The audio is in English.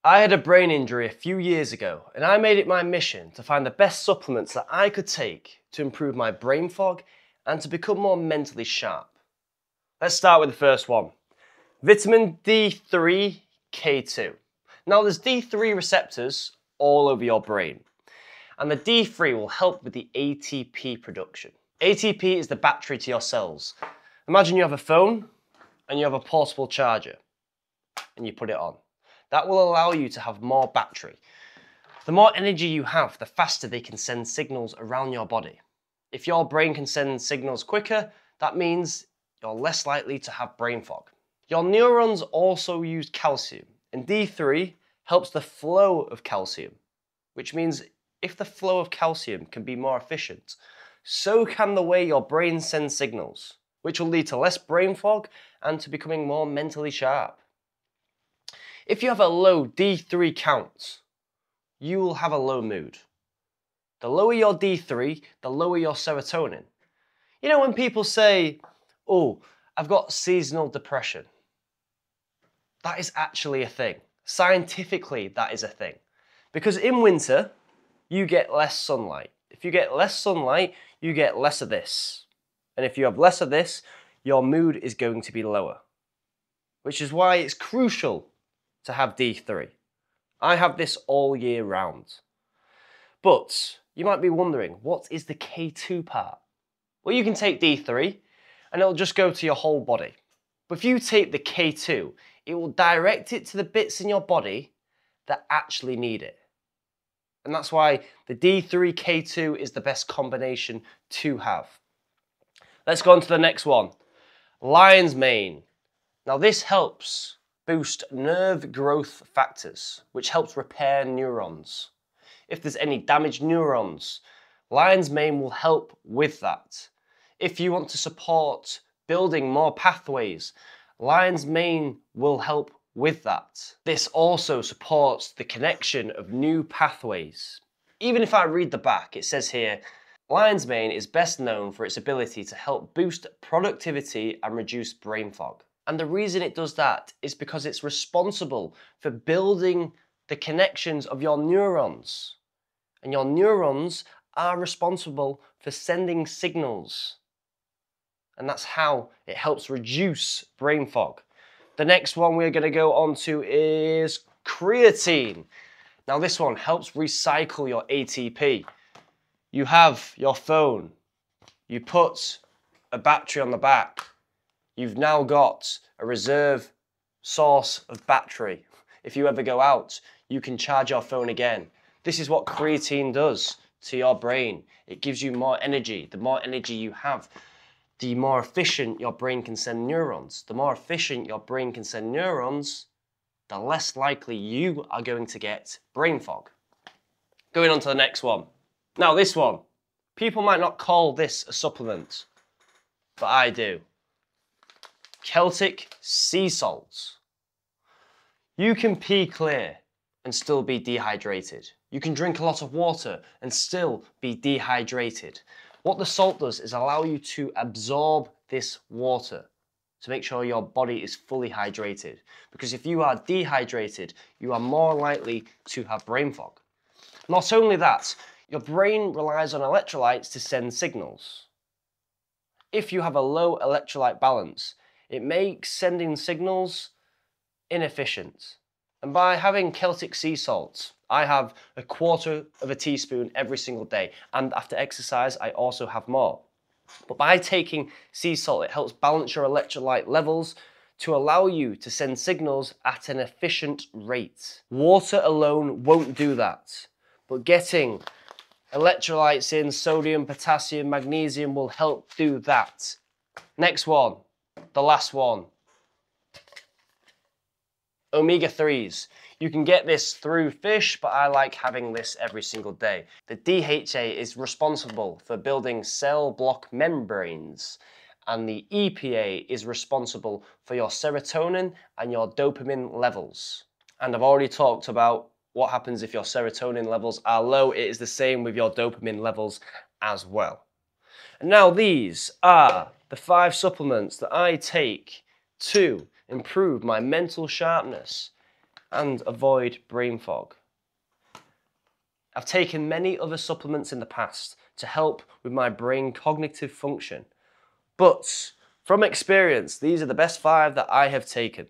I had a brain injury a few years ago, and I made it my mission to find the best supplements that I could take to improve my brain fog and to become more mentally sharp. Let's start with the first one. Vitamin D3 K2. Now there's D3 receptors all over your brain, and the D3 will help with the ATP production. ATP is the battery to your cells. Imagine you have a phone and you have a portable charger and you put it on. That will allow you to have more battery. The more energy you have, the faster they can send signals around your body. If your brain can send signals quicker, that means you're less likely to have brain fog. Your neurons also use calcium, and D3 helps the flow of calcium, which means if the flow of calcium can be more efficient, so can the way your brain sends signals, which will lead to less brain fog and to becoming more mentally sharp. If you have a low D3 count, you will have a low mood. The lower your D3, the lower your serotonin. You know when people say, oh, I've got seasonal depression. That is actually a thing. Scientifically, that is a thing. Because in winter, you get less sunlight. If you get less sunlight, you get less of this. And if you have less of this, your mood is going to be lower. Which is why it's crucial to have D3. I have this all year round. But you might be wondering, what is the K2 part? Well, you can take D3 and it'll just go to your whole body. But if you take the K2, it will direct it to the bits in your body that actually need it. And that's why the D3 K2 is the best combination to have. Let's go on to the next one. Lion's mane. Now this helps boost nerve growth factors, which helps repair neurons. If there's any damaged neurons, lion's mane will help with that. If you want to support building more pathways, lion's mane will help with that. This also supports the connection of new pathways. Even if I read the back, it says here, lion's mane is best known for its ability to help boost productivity and reduce brain fog. And the reason it does that is because it's responsible for building the connections of your neurons. And your neurons are responsible for sending signals. And that's how it helps reduce brain fog. The next one we're going to go on to is creatine. Now this one helps recycle your ATP. You have your phone. You put a battery on the back. You've now got a reserve source of battery. If you ever go out, you can charge your phone again. This is what creatine does to your brain. It gives you more energy. The more energy you have, the more efficient your brain can send neurons. The more efficient your brain can send neurons, the less likely you are going to get brain fog. Going on to the next one. Now this one, people might not call this a supplement, but I do. Celtic sea salts. You can pee clear and still be dehydrated. You can drink a lot of water and still be dehydrated. What the salt does is allow you to absorb this water to make sure your body is fully hydrated. Because if you are dehydrated, you are more likely to have brain fog. Not only that, your brain relies on electrolytes to send signals. If you have a low electrolyte balance, it makes sending signals inefficient. And by having Celtic sea salts, I have 1/4 of a teaspoon every single day. And after exercise, I also have more. But by taking sea salt, it helps balance your electrolyte levels to allow you to send signals at an efficient rate. Water alone won't do that. But getting electrolytes in, sodium, potassium, magnesium will help do that. Next one. The last one. Omega-3s. You can get this through fish, but I like having this every single day. The DHA is responsible for building cell block membranes, and the EPA is responsible for your serotonin and your dopamine levels. And I've already talked about what happens if your serotonin levels are low. It is the same with your dopamine levels as well. And now these are the 5 supplements that I take to improve my mental sharpness and avoid brain fog. I've taken many other supplements in the past to help with my brain cognitive function, but from experience, these are the best 5 that I have taken.